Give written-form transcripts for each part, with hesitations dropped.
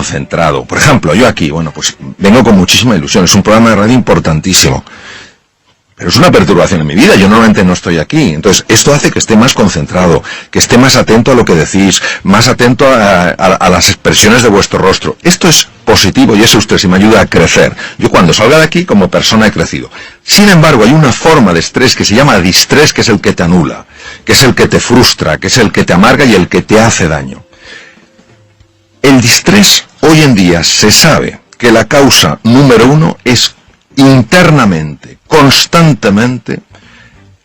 concentrado. Por ejemplo, yo aquí, bueno, pues vengo con muchísima ilusión, es un programa de radio importantísimo. Pero es una perturbación en mi vida, yo normalmente no estoy aquí. Entonces, esto hace que esté más concentrado, que esté más atento a lo que decís, más atento a las expresiones de vuestro rostro. Esto es positivo y eso usted sí me ayuda a crecer. Yo cuando salga de aquí, como persona he crecido. Sin embargo, hay una forma de estrés que se llama distrés, que es el que te anula, que es el que te frustra, que es el que te amarga y el que te hace daño. El distrés, hoy en día, se sabe que la causa número 1 es internamente, constantemente,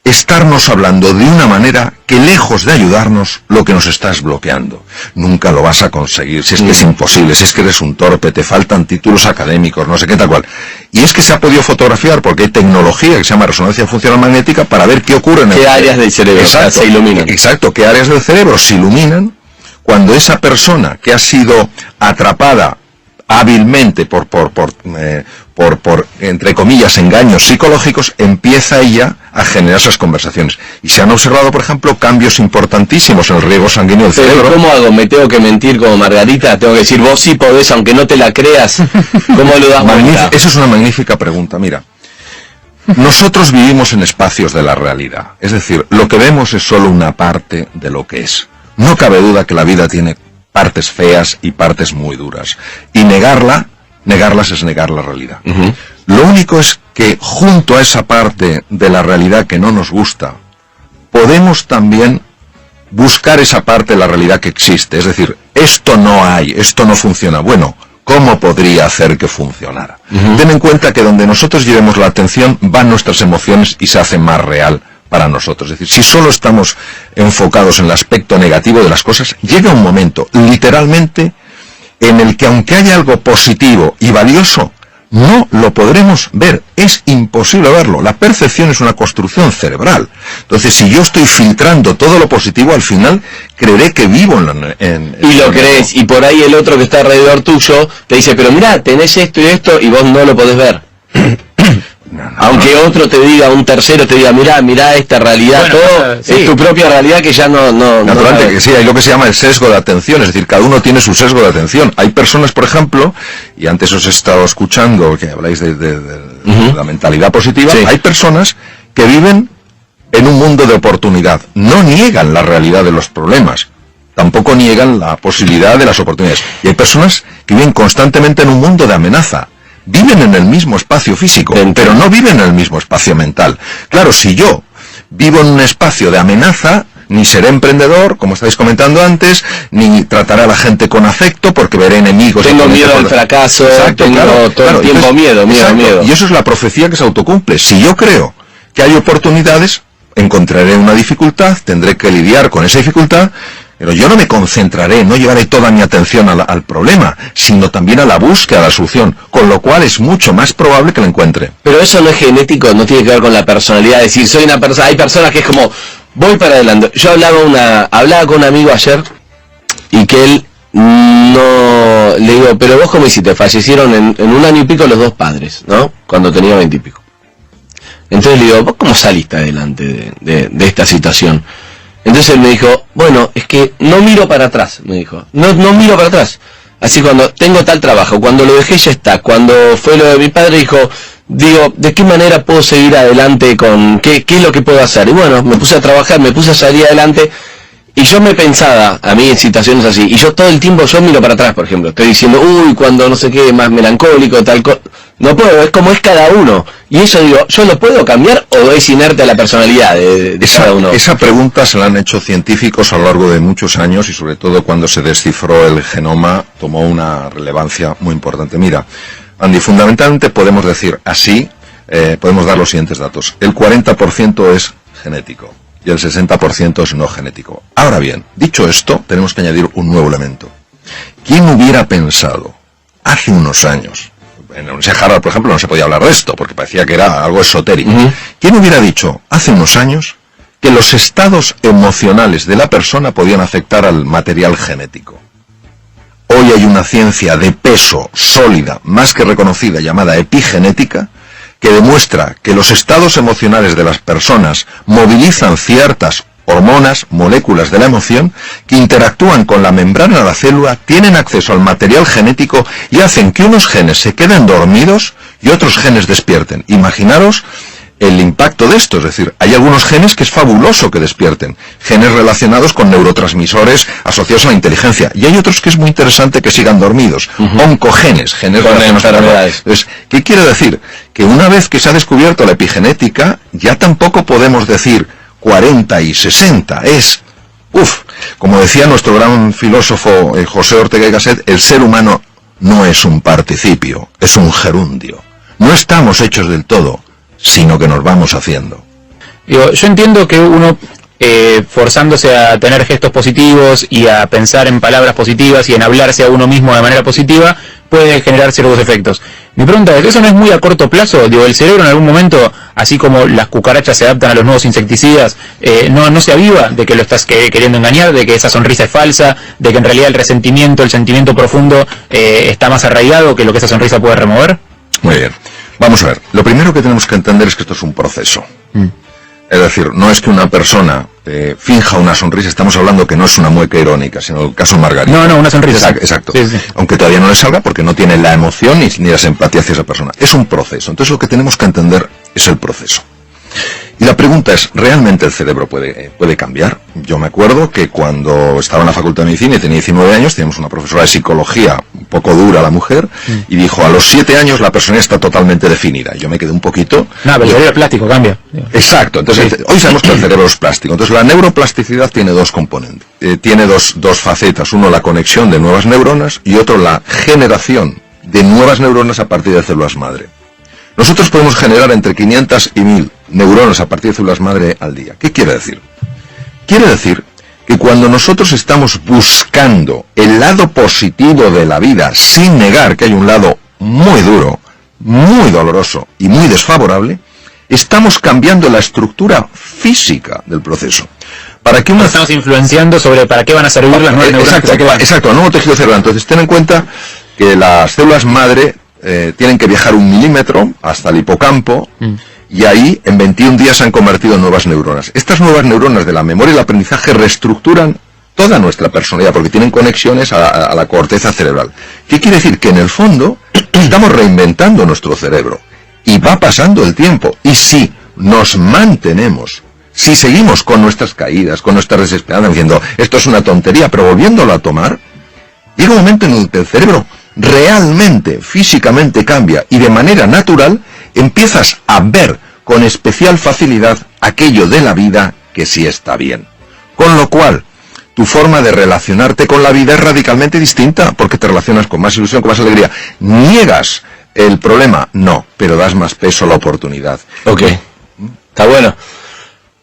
estarnos hablando de una manera que lejos de ayudarnos, lo que nos está es bloqueando. Nunca lo vas a conseguir, si es que es imposible, si es que eres un torpe, te faltan títulos académicos, no sé qué tal cual. Y es que se ha podido fotografiar porque hay tecnología que se llama resonancia funcional magnética para ver qué ocurre en el cerebro. ¿Qué áreas del cerebro se iluminan? Exacto, qué áreas del cerebro se iluminan cuando esa persona que ha sido atrapada hábilmente por entre comillas, engaños psicológicos, empieza ella a generar esas conversaciones. Y se han observado, por ejemplo, cambios importantísimos en el riego sanguíneo del cerebro. ¿Cómo hago? ¿Me tengo que mentir como Margarita? ¿Tengo que decir, vos sí podés, aunque no te la creas? ¿Cómo lo das vuelta? Esa es una magnífica pregunta, mira. Nosotros vivimos en espacios de la realidad. Es decir, lo que vemos es solo una parte de lo que es. No cabe duda que la vida tiene partes feas y partes muy duras. Y negarlas es negar la realidad. Lo único es que junto a esa parte de la realidad que no nos gusta, podemos también buscar esa parte de la realidad que existe. Es decir, esto no hay, esto no funciona. Bueno, ¿cómo podría hacer que funcionara? Ten en cuenta que donde nosotros llevemos la atención van nuestras emociones y se hace más real para nosotros. Es decir, si solo estamos enfocados en el aspecto negativo de las cosas, llega un momento, literalmente, en el que aunque haya algo positivo y valioso, no lo podremos ver. Es imposible verlo. La percepción es una construcción cerebral. Entonces, si yo estoy filtrando todo lo positivo, al final creeré que vivo y lo crees, y por ahí el otro que está alrededor tuyo te dice, pero mirá, tenés esto y esto, y vos no lo podés ver. Aunque otro te diga, un tercero te diga, mirá esta realidad, bueno, todo es tu propia realidad que ya no naturalmente que sí, hay lo que se llama el sesgo de atención, es decir, cada uno tiene su sesgo de atención. Hay personas, por ejemplo, y antes os he estado escuchando que habláis de la mentalidad positiva, hay personas que viven en un mundo de oportunidad, no niegan la realidad de los problemas, tampoco niegan la posibilidad de las oportunidades. Y hay personas que viven constantemente en un mundo de amenaza. Viven en el mismo espacio físico, pero no viven en el mismo espacio mental. Claro, si yo vivo en un espacio de amenaza, ni seré emprendedor, como estáis comentando antes, ni trataré a la gente con afecto, porque veré enemigos. Tengo miedo al fracaso, tengo todo el tiempo miedo. Y eso es la profecía que se autocumple. Si yo creo que hay oportunidades, encontraré una dificultad, tendré que lidiar con esa dificultad, pero yo no me concentraré, no llevaré toda mi atención al problema, sino también a la búsqueda de la solución, con lo cual es mucho más probable que la encuentre. Pero eso no es genético, no tiene que ver con la personalidad, es decir, soy una persona, hay personas que es como, voy para adelante. Yo hablaba con un amigo ayer, y que él no, le digo, pero vos cómo hiciste, fallecieron en un año y pico los dos padres, ¿no? Cuando tenía 20 y pico. Entonces le digo, ¿vos cómo saliste adelante de esta situación? Entonces él me dijo, bueno, es que no miro para atrás, me dijo, no miro para atrás. Así cuando tengo tal trabajo, cuando lo dejé ya está, cuando fue lo de mi padre, digo, ¿de qué manera puedo seguir adelante con, qué es lo que puedo hacer? Y bueno, me puse a trabajar, me puse a salir adelante, y yo me pensaba, a mí en situaciones así, y yo todo el tiempo, yo miro para atrás, por ejemplo, estoy diciendo, cuando no sé qué, más melancólico, tal cosa. No puedo, es como es cada uno. Y eso digo, ¿yo lo puedo cambiar o es inerte a la personalidad de cada uno? Esa pregunta se la han hecho científicos a lo largo de muchos años y sobre todo cuando se descifró el genoma tomó una relevancia muy importante. Mira, Andy, fundamentalmente podemos decir así, podemos dar los siguientes datos. El 40% es genético y el 60% es no genético. Ahora bien, dicho esto, tenemos que añadir un nuevo elemento. ¿Quién hubiera pensado hace unos años? En la Universidad de Harvard, por ejemplo, no se podía hablar de esto, porque parecía que era algo esotérico. ¿Quién hubiera dicho, hace unos años, que los estados emocionales de la persona podían afectar al material genético? Hoy hay una ciencia de peso sólida, más que reconocida, llamada epigenética, que demuestra que los estados emocionales de las personas movilizan ciertas hormonas, moléculas de la emoción, que interactúan con la membrana de la célula, tienen acceso al material genético y hacen que unos genes se queden dormidos y otros genes despierten. Imaginaros el impacto de esto, es decir, hay algunos genes que es fabuloso que despierten, genes relacionados con neurotransmisores asociados a la inteligencia, y hay otros que es muy interesante que sigan dormidos, oncogenes, genes relacionados con enfermedades. Entonces, ¿qué quiere decir? Que una vez que se ha descubierto la epigenética, ya tampoco podemos decir 40 y 60, como decía nuestro gran filósofo José Ortega y Gasset, el ser humano no es un participio, es un gerundio. No estamos hechos del todo, sino que nos vamos haciendo. Yo entiendo que uno, forzándose a tener gestos positivos y a pensar en palabras positivas y en hablarse a uno mismo de manera positiva, puede generar ciertos efectos. Mi pregunta es, ¿eso no es muy a corto plazo? El cerebro en algún momento, así como las cucarachas se adaptan a los nuevos insecticidas, no se aviva de que lo estás queriendo engañar, de que esa sonrisa es falsa, de que en realidad el resentimiento, el sentimiento profundo está más arraigado que lo que esa sonrisa puede remover. Muy bien. Vamos a ver, lo primero que tenemos que entender es que esto es un proceso. Es decir, no es que una persona finja una sonrisa, estamos hablando que no es una mueca irónica, sino el caso Margarita. No, una sonrisa. Exacto. Sí. Aunque todavía no le salga porque no tiene la emoción ni la simpatía hacia esa persona. Es un proceso. Entonces lo que tenemos que entender es el proceso. Y la pregunta es, ¿realmente el cerebro puede cambiar? Yo me acuerdo que cuando estaba en la Facultad de Medicina y tenía 19 años, teníamos una profesora de psicología, un poco dura la mujer, y dijo, a los 7 años la persona está totalmente definida. Yo me quedé un poquito... No, pero el cerebro es plástico, cambia. Exacto, entonces hoy sabemos que el cerebro es plástico. Entonces la neuroplasticidad tiene dos componentes. Tiene dos facetas. Uno, la conexión de nuevas neuronas, y otro, la generación de nuevas neuronas a partir de células madre. Nosotros podemos generar entre 500 y 1000 neuronas a partir de células madre al día. ¿Qué quiere decir? Quiere decir que cuando nosotros estamos buscando el lado positivo de la vida, sin negar que hay un lado muy duro, muy doloroso y muy desfavorable, estamos cambiando la estructura física del proceso. Estamos influenciando sobre para qué van a servir las nuevas neuronas. Exacto, el nuevo tejido cerebral. Entonces ten en cuenta que las células madre tienen que viajar 1 milímetro hasta el hipocampo, y ahí en 21 días se han convertido en nuevas neuronas. Estas nuevas neuronas de la memoria y el aprendizaje reestructuran toda nuestra personalidad, porque tienen conexiones a la corteza cerebral. ¿Qué quiere decir? Que en el fondo estamos reinventando nuestro cerebro, y va pasando el tiempo, y si nos mantenemos, si seguimos con nuestras caídas, con nuestras desesperanzas, diciendo, esto es una tontería, pero volviéndolo a tomar, llega un momento en el que el cerebro realmente, físicamente cambia, y de manera natural empiezas a ver con especial facilidad aquello de la vida que sí está bien. Con lo cual, tu forma de relacionarte con la vida es radicalmente distinta, porque te relacionas con más ilusión, con más alegría. ¿Niegas el problema? No, pero das más peso a la oportunidad. Ok, está bueno.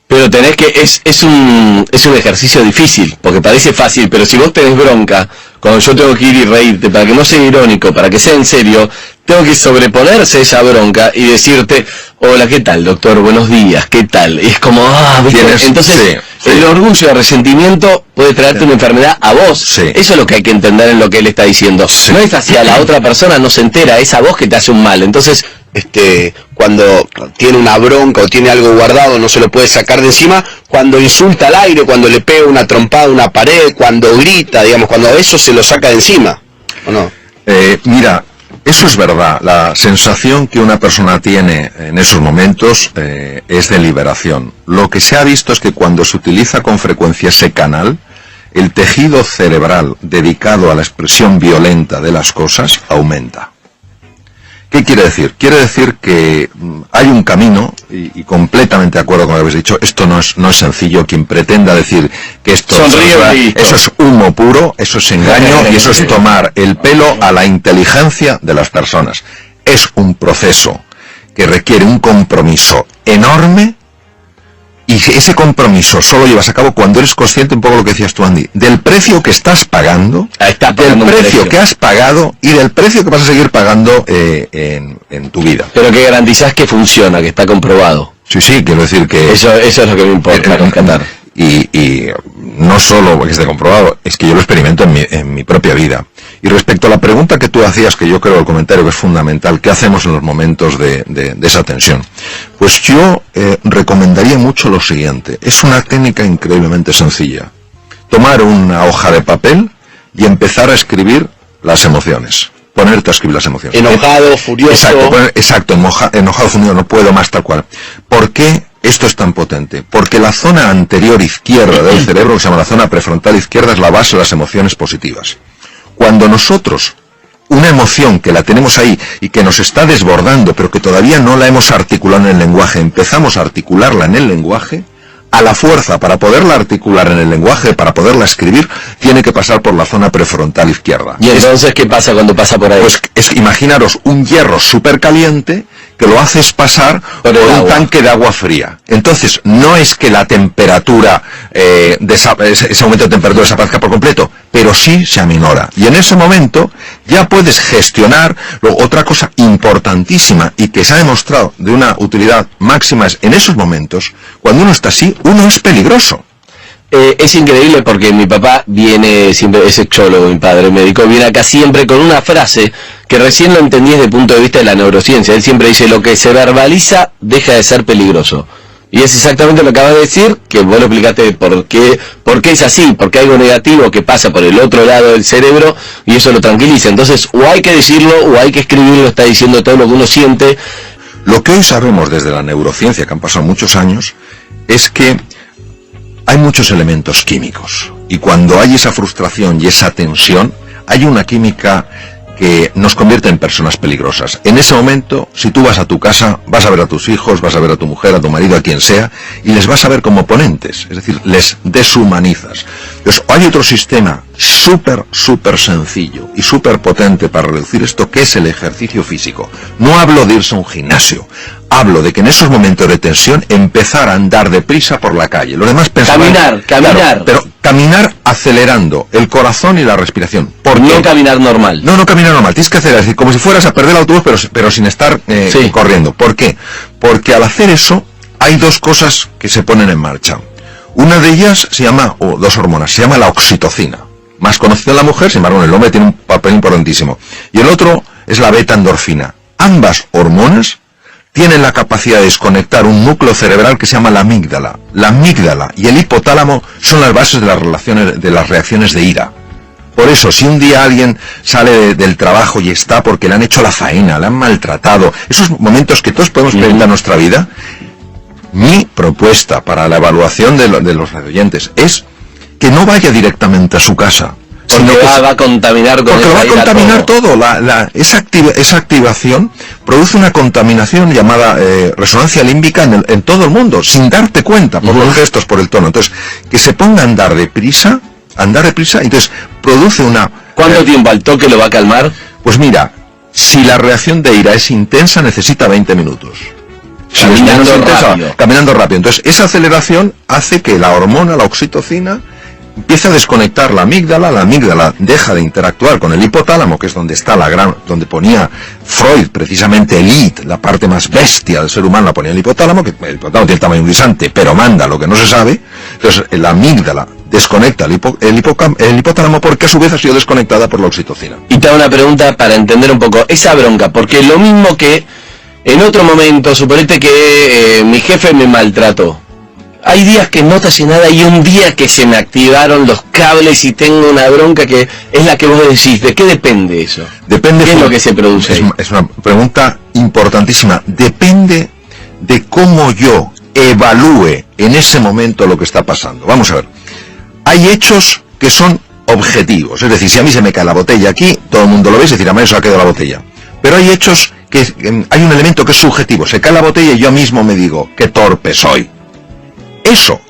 Pero tenés que, es un ejercicio difícil, porque parece fácil, pero si vos tenés bronca, cuando yo tengo que ir y reírte, para que no sea irónico, para que sea en serio, tengo que sobreponerse a esa bronca y decirte, hola, ¿qué tal, doctor? Buenos días, ¿qué tal? Y es como, ¿viste? Entonces, sí. El orgullo y el resentimiento puede traerte una enfermedad a vos. Sí. Eso es lo que hay que entender en lo que él está diciendo. Sí. No es hacia la otra persona, no se entera, es a vos que te hace un mal. Entonces, cuando tiene una bronca o tiene algo guardado, no se lo puede sacar de encima, cuando insulta al aire, cuando le pega una trompada a una pared, cuando grita, digamos, cuando eso se lo saca de encima, ¿o no? Mira, eso es verdad. La sensación que una persona tiene en esos momentos es de liberación. Lo que se ha visto es que cuando se utiliza con frecuencia ese canal, el tejido cerebral dedicado a la expresión violenta de las cosas aumenta. ¿Qué quiere decir? Quiere decir que hay un camino, y completamente de acuerdo con lo que habéis dicho, esto no es sencillo. Quien pretenda decir que esto eso es humo puro, eso es engaño, y eso es tomar el pelo a la inteligencia de las personas. Es un proceso que requiere un compromiso enorme, y ese compromiso solo llevas a cabo cuando eres consciente, un poco lo que decías tú, Andy, del precio que estás pagando, del precio que has pagado y del precio que vas a seguir pagando en tu vida. Pero que garantizás que funciona, que está comprobado. Sí, quiero decir que... Eso es lo que me importa rescatar. Y no solo porque esté comprobado, es que yo lo experimento en mi propia vida. Y respecto a la pregunta que tú hacías, que yo creo el comentario que es fundamental, ¿qué hacemos en los momentos de esa tensión? Pues yo recomendaría mucho lo siguiente. Es una técnica increíblemente sencilla. Tomar una hoja de papel y empezar a escribir las emociones. Ponerte a escribir las emociones. Enojado, furioso. Exacto, enojado, furioso, no puedo más, tal cual. ¿Por qué esto es tan potente? Porque la zona anterior izquierda del cerebro, que se llama la zona prefrontal izquierda, es la base de las emociones positivas. Cuando nosotros, una emoción que la tenemos ahí y que nos está desbordando, pero que todavía no la hemos articulado en el lenguaje, empezamos a articularla en el lenguaje, a la fuerza, para poderla articular en el lenguaje, para poderla escribir, tiene que pasar por la zona prefrontal izquierda. ¿Y entonces qué pasa cuando pasa por ahí? Pues imaginaros un hierro súper caliente que lo haces pasar por un tanque de agua fría. Entonces, no es que la temperatura, ese aumento de temperatura desaparezca por completo, pero sí se aminora. Y en ese momento ya puedes gestionar. Luego, otra cosa importantísima y que se ha demostrado de una utilidad máxima es, en esos momentos, cuando uno está así, uno es peligroso. Es increíble porque mi papá viene siempre, es sexólogo, mi padre médico, viene acá siempre con una frase que recién lo entendí desde el punto de vista de la neurociencia. Él siempre dice, lo que se verbaliza deja de ser peligroso. Y es exactamente lo que acabas de decir, que vos lo explicaste por qué es así, porque hay algo negativo que pasa por el otro lado del cerebro y eso lo tranquiliza. Entonces, o hay que decirlo o hay que escribirlo, está diciendo todo lo que uno siente. Lo que hoy sabemos desde la neurociencia, que han pasado muchos años, es que hay muchos elementos químicos. Y cuando hay esa frustración y esa tensión, hay una química que nos convierte en personas peligrosas. En ese momento, si tú vas a tu casa, vas a ver a tus hijos, vas a ver a tu mujer, a tu marido, a quien sea, y les vas a ver como oponentes, es decir, les deshumanizas. Entonces, hay otro sistema súper sencillo y súper potente para reducir esto, que es el ejercicio físico. No hablo de irse a un gimnasio, hablo de que en esos momentos de tensión empezar a andar deprisa por la calle. Los demás pensaban, caminar. Claro, pero caminar acelerando el corazón y la respiración. ¿Por qué? No caminar normal. No caminar normal. Tienes que hacer así, como si fueras a perder el autobús, pero sin estar corriendo. ¿Por qué? Porque al hacer eso, hay dos cosas que se ponen en marcha. Una de ellas se llama, o dos hormonas, se llama la oxitocina. Más conocida en la mujer, sin embargo en el hombre tiene un papel importantísimo. Y el otro es la beta-endorfina. Ambas hormonas tienen la capacidad de desconectar un núcleo cerebral que se llama la amígdala. La amígdala y el hipotálamo son las bases de las reacciones de ira. Por eso, si un día alguien sale del trabajo y está porque le han hecho la faena, le han maltratado, esos momentos que todos podemos experimentar en nuestra vida, mi propuesta para la evaluación de los radioyentes es que no vaya directamente a su casa. Porque va a contaminar con porque va a contaminar todo. Esa activación produce una contaminación llamada resonancia límbica en todo el mundo, sin darte cuenta, por los gestos, por el tono. Entonces, que se ponga a andar deprisa, entonces produce una... ¿Cuánto tiempo al toque lo va a calmar? Pues mira, si la reacción de ira es intensa, necesita 20 minutos. Si caminando rápido. Entonces, esa aceleración hace que la hormona, la oxitocina, empieza a desconectar la amígdala deja de interactuar con el hipotálamo, que es donde está donde ponía Freud, precisamente el id, la parte más bestia del ser humano, la ponía el hipotálamo, que el hipotálamo tiene el tamaño de un guisante, pero manda lo que no se sabe. Entonces, la amígdala desconecta el hipotálamo porque a su vez ha sido desconectada por la oxitocina. Y te hago una pregunta para entender un poco esa bronca, porque lo mismo que en otro momento, suponete que mi jefe me maltrató. Hay días que no te hace nada y un día que se me activaron los cables y tengo una bronca que es la que vos decís. ¿De qué depende eso? Depende. ¿Qué es lo que se produce? Es una pregunta importantísima. Depende de cómo yo evalúe en ese momento lo que está pasando. Vamos a ver. Hay hechos que son objetivos. Es decir, si a mí se me cae la botella aquí, todo el mundo lo ve y se dice, a mí se ha quedado la botella. Pero hay hechos que hay un elemento que es subjetivo. Se cae la botella y yo mismo me digo, qué torpe soy. Eso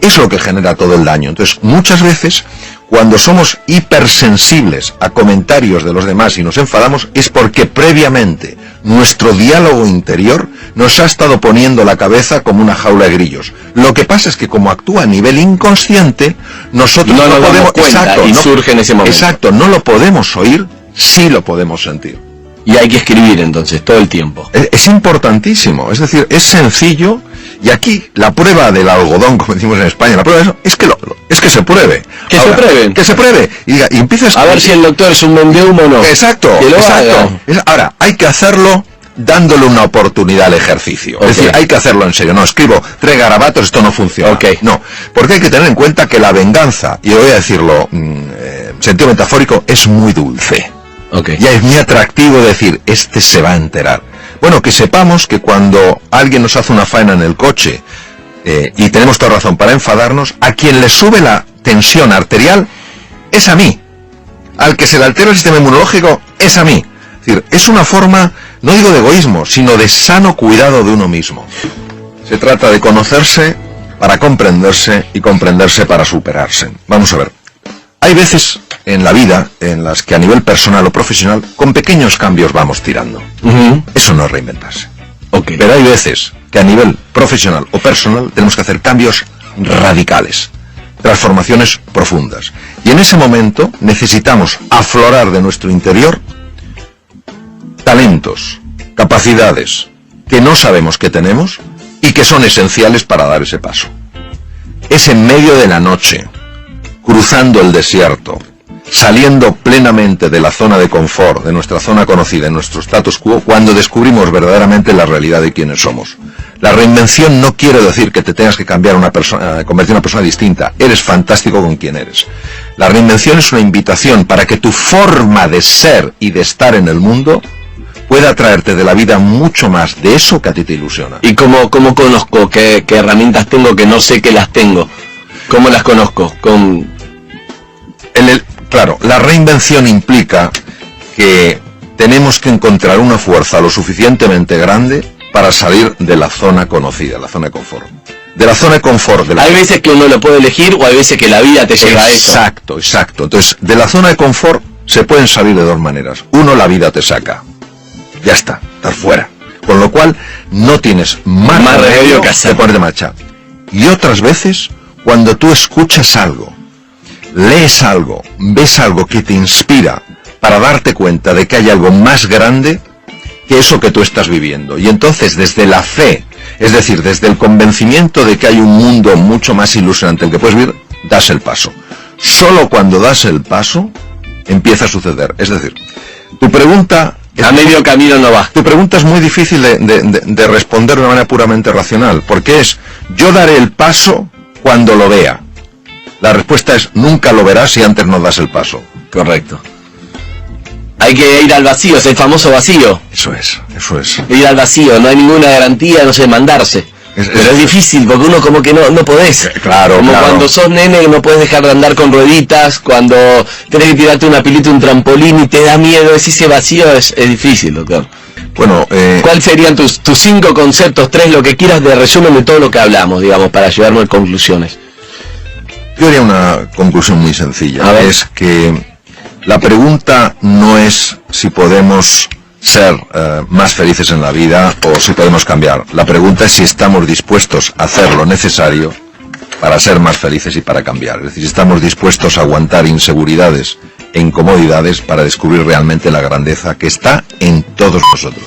es lo que genera todo el daño. Entonces, muchas veces, cuando somos hipersensibles a comentarios de los demás y nos enfadamos, es porque previamente nuestro diálogo interior nos ha estado poniendo la cabeza como una jaula de grillos. Lo que pasa es que como actúa a nivel inconsciente, nosotros no nos podemos... Exacto, y surge en ese momento. Exacto, no lo podemos oír, sí lo podemos sentir. Y hay que escribir entonces, todo el tiempo. Es importantísimo, es decir, es sencillo Y aquí la prueba del algodón, como decimos en España, la prueba de eso es que es que se pruebe. Que se pruebe. Que se pruebe. Y diga, y empiezas a ver si el doctor es un vendehumo o no. Exacto, que lo exacto. haga. Ahora, hay que hacerlo dándole una oportunidad al ejercicio. Okay. Es decir, hay que hacerlo en serio. No escribo 3 garabatos, esto no funciona. Okay. No, porque hay que tener en cuenta que la venganza, y voy a decirlo sentido metafórico, es muy dulce. Okay. Y es muy atractivo decir, este se va a enterar. Bueno, que sepamos que cuando alguien nos hace una faena en el coche, y tenemos toda razón para enfadarnos, a quien le sube la tensión arterial es a mí. Al que se le altera el sistema inmunológico es a mí. Es decir, es una forma, no digo de egoísmo, sino de sano cuidado de uno mismo. Se trata de conocerse para comprenderse y comprenderse para superarse. Vamos a ver. Hay veces en la vida en las que a nivel personal o profesional con pequeños cambios vamos tirando. Eso no es reinventarse. Okay. Pero hay veces que a nivel profesional o personal tenemos que hacer cambios radicales, transformaciones profundas. Y en ese momento necesitamos aflorar de nuestro interior talentos, capacidades que no sabemos que tenemos y que son esenciales para dar ese paso. Es en medio de la noche, cruzando el desierto, saliendo plenamente de la zona de confort, de nuestra zona conocida, de nuestro status quo, cuando descubrimos verdaderamente la realidad de quiénes somos. La reinvención no quiere decir que te tengas que cambiar una persona, convertir en una persona distinta. Eres fantástico con quien eres. La reinvención es una invitación para que tu forma de ser y de estar en el mundo pueda traerte de la vida mucho más de eso que a ti te ilusiona. ¿Y cómo conozco qué herramientas tengo que no sé que las tengo? ¿Cómo las conozco? Claro, la reinvención implica que tenemos que encontrar una fuerza lo suficientemente grande para salir de la zona conocida, la zona de confort. De la zona de confort. Hay veces que uno lo puede elegir o hay veces que la vida te lleva a eso. Exacto, exacto. Entonces, de la zona de confort se pueden salir de 2 maneras. Uno, la vida te saca. Ya está, estás fuera. Con lo cual, no tienes más remedio que hacer. De ponerte en marcha. Y otras veces, cuando tú escuchas algo, lees algo, ves algo que te inspira para darte cuenta de que hay algo más grande que eso que tú estás viviendo. Y entonces, desde la fe, es decir, desde el convencimiento de que hay un mundo mucho más ilusionante el que puedes vivir, das el paso. Solo cuando das el paso, empieza a suceder. Es decir, tu pregunta... A medio camino no va. Tu pregunta es muy difícil de responder de una manera puramente racional, porque es, yo daré el paso cuando lo vea. La respuesta es, nunca lo verás si antes no das el paso. Correcto. Hay que ir al vacío, es el famoso vacío. Eso es. Ir al vacío, no hay ninguna garantía, no sé, mandarse. Pero es difícil, porque uno como que no podés. Claro, como claro. Cuando sos nene no podés dejar de andar con rueditas, cuando tenés que tirarte una pilita, un trampolín y te da miedo, ese vacío es difícil, doctor. Bueno, ¿cuáles serían tus 5 conceptos, 3, lo que quieras de resumen de todo lo que hablamos, digamos, para llevarnos a conclusiones? Yo haría una conclusión muy sencilla. Es que la pregunta no es si podemos ser más felices en la vida o si podemos cambiar. La pregunta es si estamos dispuestos a hacer lo necesario para ser más felices y para cambiar. Es decir, si estamos dispuestos a aguantar inseguridades e incomodidades para descubrir realmente la grandeza que está en todos nosotros.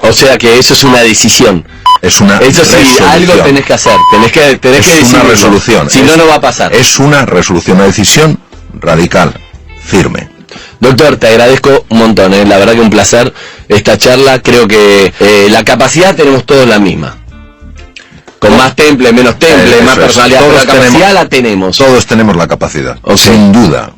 O sea que eso es una decisión. Es una Eso sí, resolución. algo tenés que hacer, tenés que es una resolución. Si no, no va a pasar. Es una resolución, una decisión radical, firme. Doctor, te agradezco un montón, la verdad que un placer esta charla. Creo que la capacidad tenemos todos la misma. Con más temple, menos temple, más personalidad, pero la capacidad la tenemos. Todos tenemos la capacidad, sin duda.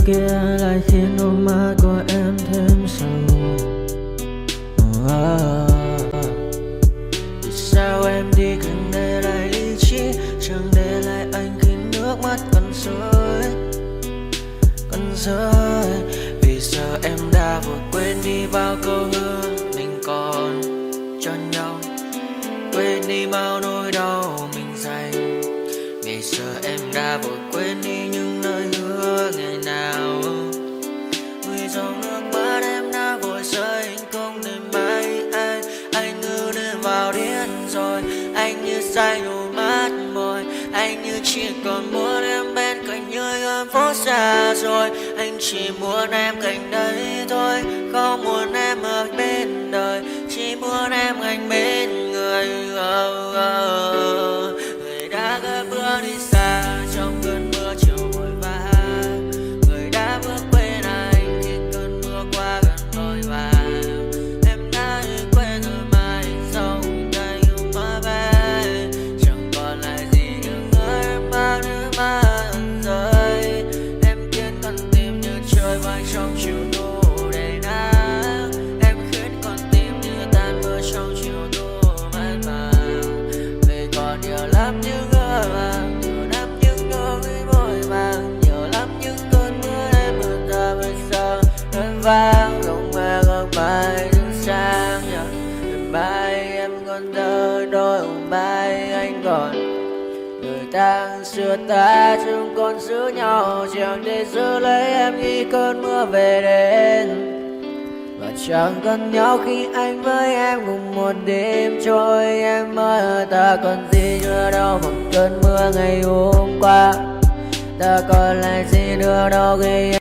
kia lại khiến đôi mắt của em thêm sầu. Vì sao em đi cần để lại lý trí, chẳng để lại anh khi nước mắt còn rơi, còn rơi. Vì giờ em đã vội quên đi bao câu hứa mình còn cho nhau, quên đi bao nỗi đau mình dành. Ngày giờ em đã vội quên đi những lời hứa ngày nào, vì dòng nước mắt em đã vội rơi. Anh không thể mãi anh như nên vào điên rồi. Anh như say đôi mắt môi, anh như chỉ còn muốn em bên cạnh như ở phố xa rồi. Anh chỉ muốn em cạnh đấy thôi, không muốn em ở bên đời, chỉ muốn em anh bên người. Người đã gỡ bước đi xa trong cơn mưa chiều vội vã, người đã bước quên anh khi cơn mưa qua gần vội vã. Em đã quên rồi mà anh sống đây yêu má bé, chẳng còn lại gì những người em mang nước mắt rơi. Em khiến con tim như trôi bay trong chiều thu đầy nắng, em khiến con tim như tan mưa trong chiều thu mát màng. Vì còn nhiều lắm những ngỡ vàng, nhiều lắm những nỗi vội vàng, nhiều lắm những cơn mưa em ở ta bây giờ đơn vang. Không mơ không mai đứng sang nhờ mai em còn đợi đôi hôm mai anh còn người ta xưa ta chúng còn giữ nhau, chẳng để giữ lấy em khi cơn mưa về đến. Và chẳng cần nhau khi anh với em cùng một đêm trôi. Em ơi ta còn gì nữa đâu bằng cơn mưa ngày hôm qua, ta còn lại gì nữa đâu khi